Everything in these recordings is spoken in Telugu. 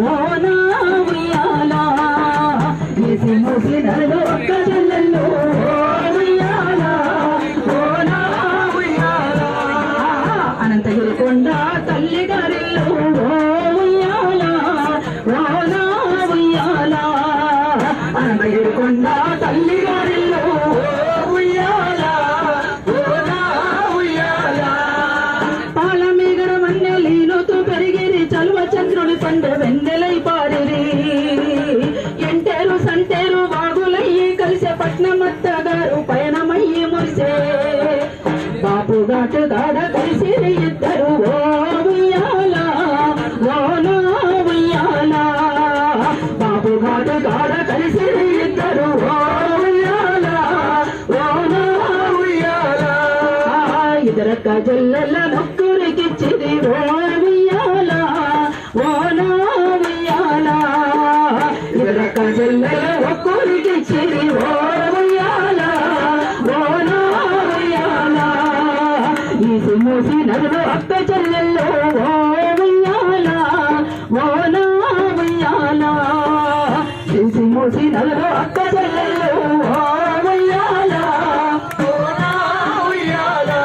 ఓనా ఉయ్యాలా ఏసి మూసి నరలో ఒక్క చెల్లెల్లో ఉయ్యాలా ఓనా ఉయ్యాలా అనంతగిరి కొండ తల్లి గారిల్లో ఉయ్యాలా ఓనా ఉయ్యాలా అనంతగిరి కొండ తల్లి గారిల్లో ఉయ్యాలా ఓనా ఉయ్యాలా పాల మీగడ మన్నెలీనుతూ పెరిగిరి చలువ చంద్రుని పండు వెన్నెలై పారిరి ఎంటేరు సంటేరు వాగులయ్యి కలిసే పట్నమత్త గారు పయనమయ్యి మురిసే బాపు ఘాటు గాడ కలిసి ఇద్దరు ఓ ఉయ్యాలా ఓనా ఉయ్యాలా బాపు ఘాటు గాడ కలిసి ఇద్దరు ఓ ఉయ్యాలా ఓనా ఉయ్యాలా ఇద్దరక్క జల్లెల్ల నొక్కురికిచ్చిది ఓ ఉయ్యాలా ఓనా ఉయ్యాలా ఇద్దరక్క జల్లెల్ల ఒక్కరికిచ్చిది ఓ ఉయ్యాలా ఓనా ఉయ్యాలా ఈసి మూసి నదులు అక్క చెల్లెల్లో ఓ ఉయ్యాలా ఓనా ఉయ్యాలా ఈసి మూసి నదులు అక్క చెల్లెల్లో ఓ ఉయ్యాలా ఓనా ఉయ్యాలా.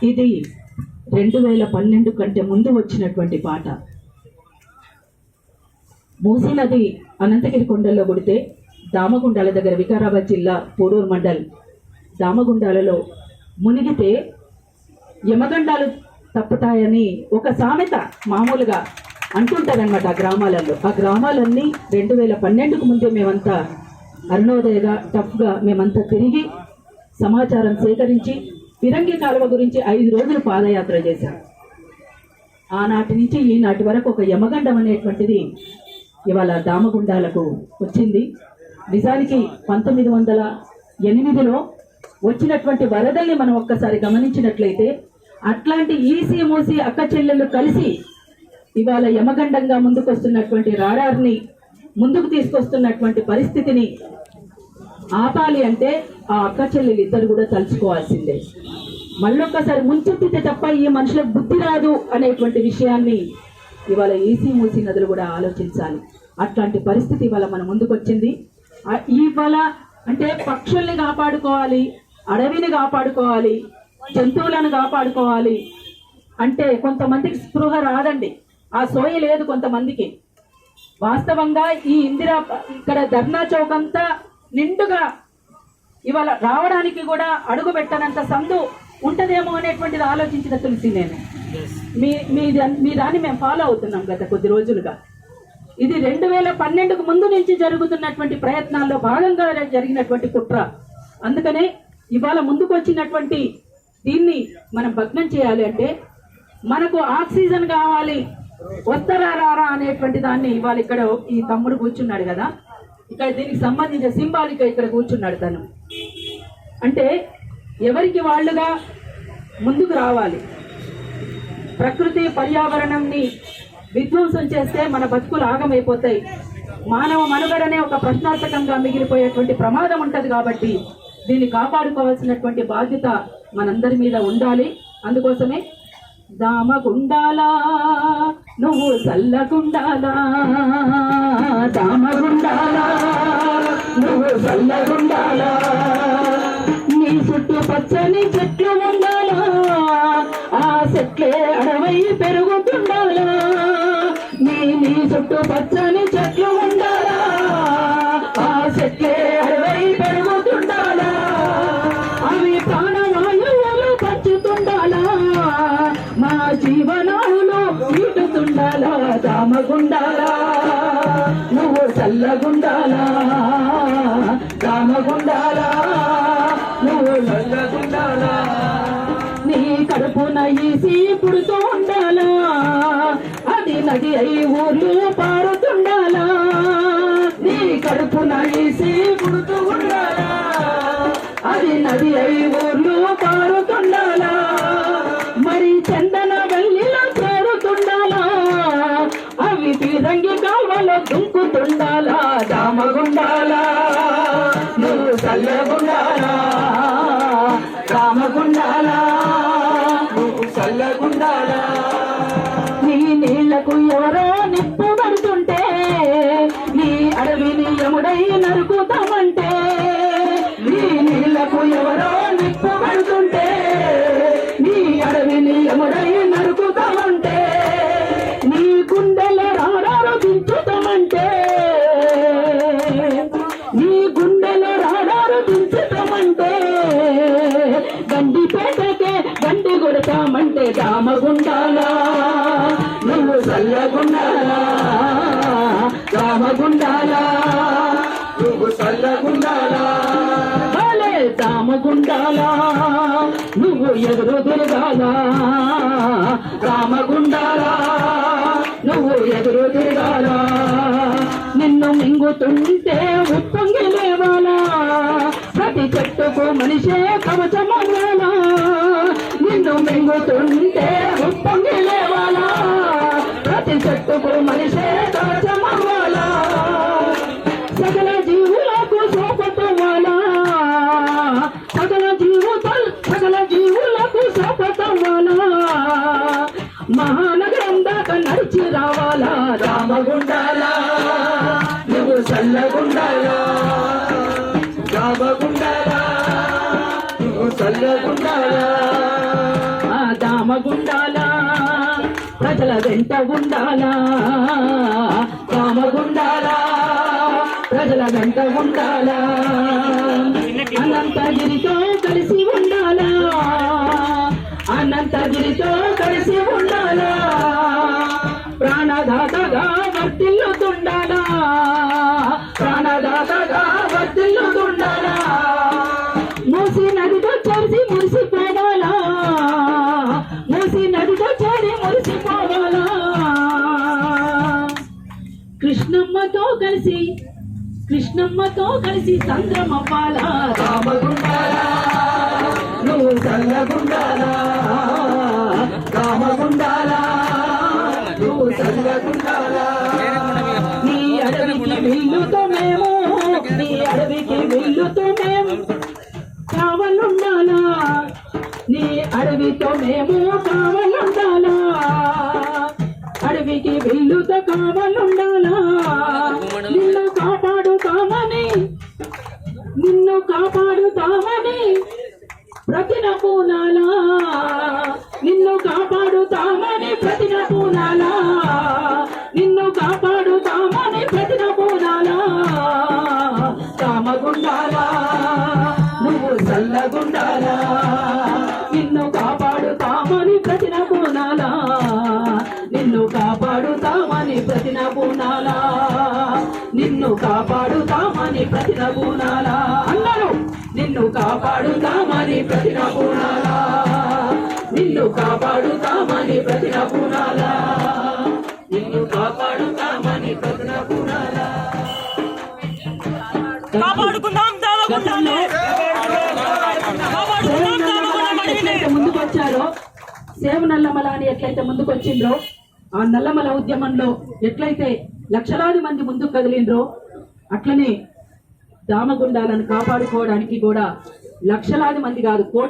ఇది 2012 కంటే ముందు వచ్చినటువంటి పాట. మూసీ నది అనంతగిరి కొండల్లో కొడితే దామగుండాల దగ్గర వికారాబాద్ జిల్లా పూడూరు మండల్ దామగుండాలలో మునిగితే యమగండాలు తప్పుతాయని ఒక సామెత మామూలుగా అంటుంటారనమాట ఆ గ్రామాలలో. ఆ గ్రామాలన్నీ 2012కు ముందే మేమంతా అరుణోదయగా టఫ్గా మేమంతా తిరిగి సమాచారం సేకరించి ఫిరంగి కాలువ గురించి 5 రోజులు పాదయాత్ర చేశాం. ఆనాటి నుంచి ఈనాటి వరకు ఒక యమగండం అనేటువంటిది ఇవాళ దామగుండాలకు వచ్చింది. నిజానికి 1908లో వచ్చినటువంటి వరదల్ని మనం ఒక్కసారి గమనించినట్లయితే అట్లాంటి ఈసీ మూసి అక్క చెల్లెళ్ళు కలిసి ఇవాళ యమగండంగా ముందుకొస్తున్నటువంటి రాడార్ని ముందుకు తీసుకొస్తున్నటువంటి పరిస్థితిని ఆపాలి అంటే ఆ అక్క చెల్లెలు ఇద్దరు కూడా తలుచుకోవాల్సిందే. మళ్ళొక్కసారి ముంచెత్తితే తప్ప ఈ మనుషులకు బుద్ధి రాదు అనేటువంటి విషయాన్ని ఇవాళ ఈసీ మూసీ నదులు కూడా ఆలోచించాలి. అట్లాంటి పరిస్థితి ఇవాళ మన ముందుకు వచ్చింది. ఇవాళ అంటే పక్షుల్ని కాపాడుకోవాలి, అడవిని కాపాడుకోవాలి, జంతువులను కాపాడుకోవాలి అంటే కొంతమందికి స్పృహ రాదండి, ఆ సోయ లేదు కొంతమందికి. వాస్తవంగా ఈ ఇందిరా ఇక్కడ ధర్నా చౌక్ అంతా నిండుగా ఇవాళ రావడానికి కూడా అడుగు పెట్టనంత సందు ఉంటదేమో అనేటువంటిది ఆలోచించిన తులసి నేను మీ దాన్ని మేము ఫాలో అవుతున్నాం గత కొద్ది రోజులుగా. ఇది 2012కు ముందు నుంచి జరుగుతున్నటువంటి ప్రయత్నాల్లో భాగంగా జరిగినటువంటి కుట్ర. అందుకనే ఇవాళ ముందుకు వచ్చినటువంటి దీన్ని మనం భగ్నం చేయాలి అంటే మనకు ఆక్సిజన్ కావాలి, వస్తారా రారా అనేటువంటి దాన్ని ఇవాళ ఇక్కడ ఈ తమ్ముడు కూర్చున్నాడు కదా, ఇక్కడ దీనికి సంబంధించిన సింబాలిక్ ఇక్కడ కూర్చున్నాడు. తను అంటే ఎవరికి వాళ్ళుగా ముందుకు రావాలి. ప్రకృతి పర్యావరణంని విధ్వంసం చేస్తే మన బతుకులు ఆగమైపోతాయి. మానవ మనుగడనే ఒక ప్రశ్నార్థకంగా మిగిలిపోయేటువంటి ప్రమాదం ఉంటది. కాబట్టి దీన్ని కాపాడుకోవాల్సినటువంటి బాధ్యత మనందరి మీద ఉండాలి. అందుకోసమే దామగుండాలా నువ్వు చల్లగుండాలా, దామగుండాలా నువ్వు చల్లగుండాలా, నీ చుట్టూ పచ్చని చెట్లు ఉండాలా, ఆ చెట్లే అడవై పెరుగుతుండాలా, నీ చుట్టూ పచ్చని చెట్లు ఉండాలా, ఆ చెట్లే అడవై పెరుగుతుండాలా, అవి ప్రాణవాయువులు పంచుతుండాలా, మా జీవనాలు ఈటుతుండాలా, దామగుండాలా నువ్వు చల్లగుండాలా, దామగుండాలా నువ్వు చల్లగుండాలా, నీ కడుపున ఈసి పుడుతూ ఉండాలా, అది నది అయి ఊర్లు పారుతుండాలా, నీ కడుపున ఈసి పుడుతూ ఉండాలా, అది నది అయి ఊర్లు పారుతుండాలా, మరి చందన వెల్లిలో చేరుతుండాలా, అవి ఫిరంగి కాల్వలో దుంకుతుండాలా, దామగుండాలా నువ్వు చల్లగుండాలా, దామగుండాలా నువ్వు చల్లగుండాలా, నీ నీళ్లకు ఎవరో నిప్పుగా గుండెల రాడారు దించుతామంటే నీ గుండెల రాడారు దించుతామంటే గండిపేటకే గండి కొడతామంటే రామగుండాలా నువ్వు చల్లగుండాలా రామగుండాలా నువ్వు చల్లగుండాలా రామగుండాలా నువ్వు ఎదురు తిరగాలా రామగుండాలా నువ్వు ఎదురు తిరగాలా నిన్ను మింగుతుంటే ఉప్పొంగి లేవాలా ప్రతి చెట్టుకు మనిషే కవచమవ్వాలా నిన్ను మింగుతుంటే ఉప్పొంగి లేవాలా ప్రతి చెట్టుకు మనిషే కవచమవ్వాలా సకల జీవులకు సోపతవ్వాలా సకల జీవులకు సోపతవ్వాలా మహానగరం దాకా నడిచి రావాలా రామగుండాలా నువ్వు చల్లగుండాలా రామగుండాలా నువ్వు చల్లగుండాలా దామగుండాలా ప్రజల వెంట ఉండాలా రామగుండాలా ప్రజల వెంట ఉండాలా అనంతగిరితో కలిసి ఉండాలా అనంతగిరితో కలిసి ఉండాలా ప్రాణదాతగా వర్తిల్లుతుండాలా ప్రాణదాతగా వర్తిల్లుతుండాలా మూసి నదితో చేసి మురిసిపోవాలా మూసి నదితో చేరి మురిసిపోవాలా కృష్ణమ్మతో కలిసి సంద్రమవ్వాలా రామగుండాలా నువ్వు చల్లగుండాలా రామగుండాలా నువ్వు చల్లగుండాలా నీ అడవికి విల్లుతో మేము కావలుండాలా నీ అడవితో మేము కావలుండాలా అడవికి విల్లుతో కావలుండాలా నిన్ను కాపాడుతామని ప్రతిన పూనాలా నిన్ను కాపాడుతామని ప్రతిన పూనాలా నిన్ను కాపాడుతామని ప్రతిన పూనాలా రామగుండాలా నువ్వు చల్లగుండాలా నిన్ను కాపాడుతామని ప్రతిన పూనాలా నిన్ను కాపాడుతామని ప్రతిన పూనాలా నిన్ను కాపాడుతామని ప్రతిన పూనాలా అన్నారు నిన్ను కాపాడుతామని ప్రతిన పూనాలా నిన్ను కాపాడుతామని ప్రతిన పూనాలా నిన్ను కాపాడుతామని ప్రతిన పూనాలా ముందుకు వచ్చారో సేవ నల్లమల అని ఎట్లయితే ముందుకు వచ్చిండ్రో ఆ నల్లమల ఉద్యమంలో ఎట్లయితే లక్షలాది మంది ముందుకు కదిలిండ్రో అట్లనే దామగుండాలను కాపాడుకోవడానికి కూడా లక్షలాది మంది కాదు